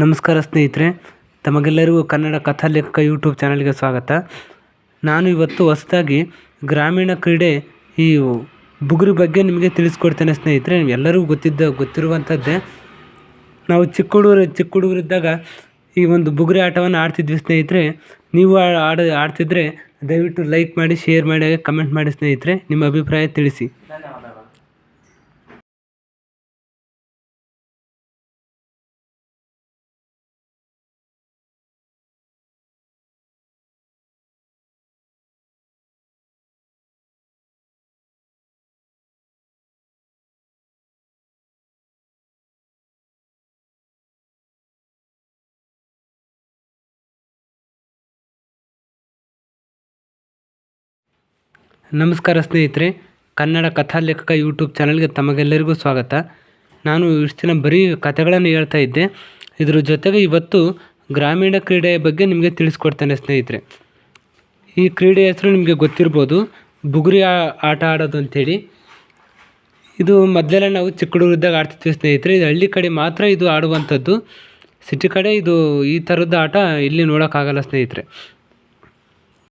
ನಮಸ್ಕಾರ ಸ್ನೇಹಿತರೆ, ತಮಗೆಲ್ಲರಿಗೂ ಕನ್ನಡ ಕಥಾಲೇಖಕ ಯೂಟ್ಯೂಬ್ ಚಾನಲ್ಗೆ ಸ್ವಾಗತ. ನಾನು ಇವತ್ತು ಹೊಸದಾಗಿ ಗ್ರಾಮೀಣ ಕ್ರೀಡೆ ಈ ಬುಗುರಿ ಬಗ್ಗೆ ನಿಮಗೆ ತಿಳಿಸ್ಕೊಡ್ತೇನೆ ಸ್ನೇಹಿತರೆ. ಎಲ್ಲರಿಗೂ ಗೊತ್ತಿರುವಂಥದ್ದೇ. ನಾವು ಚಿಕ್ಕ ಹುಡುಗರಿದ್ದಾಗ ಈ ಒಂದು ಬುಗುರಿ ಆಟವನ್ನು ಆಡ್ತಿದ್ವಿ ಸ್ನೇಹಿತರೆ. ನೀವು ಆಡ್ತಿದ್ರೆ ದಯವಿಟ್ಟು ಲೈಕ್ ಮಾಡಿ, ಶೇರ್ ಮಾಡಿ, ಕಮೆಂಟ್ ಮಾಡಿ ಸ್ನೇಹಿತರೆ. ನಿಮ್ಮ ಅಭಿಪ್ರಾಯ ತಿಳಿಸಿ. ನಮಸ್ಕಾರ ಸ್ನೇಹಿತರೆ, ಕನ್ನಡ ಕಥಾಲೇಖಕ ಯೂಟ್ಯೂಬ್ ಚಾನಲ್ಗೆ ತಮಗೆಲ್ಲರಿಗೂ ಸ್ವಾಗತ. ನಾನು ಇಷ್ಟು ದಿನ ಬರೀ ಕಥೆಗಳನ್ನು ಹೇಳ್ತಾ ಇದ್ದೆ. ಇದ್ರ ಜೊತೆಗೆ ಇವತ್ತು ಗ್ರಾಮೀಣ ಕ್ರೀಡೆಯ ಬಗ್ಗೆ ನಿಮಗೆ ತಿಳಿಸ್ಕೊಡ್ತೇನೆ ಸ್ನೇಹಿತರೆ. ಈ ಕ್ರೀಡೆ ಹೆಸರು ನಿಮಗೆ ಗೊತ್ತಿರ್ಬೋದು, ಬುಗುರಿ ಆಟ ಆಡೋದು ಅಂಥೇಳಿ. ಇದು ಮೊದಲೆಲ್ಲ ನಾವು ಚಿಕ್ಕ ಹುಡುಗರಿದ್ದಾಗ ಆಡ್ತಿದ್ವಿ ಸ್ನೇಹಿತರೆ. ಇದು ಹಳ್ಳಿ ಕಡೆ ಮಾತ್ರ ಇದು ಆಡುವಂಥದ್ದು. ಸಿಟಿ ಕಡೆ ಇದು ಈ ಥರದ ಆಟ ಇಲ್ಲಿ ನೋಡೋಕ್ಕಾಗಲ್ಲ ಸ್ನೇಹಿತರೆ.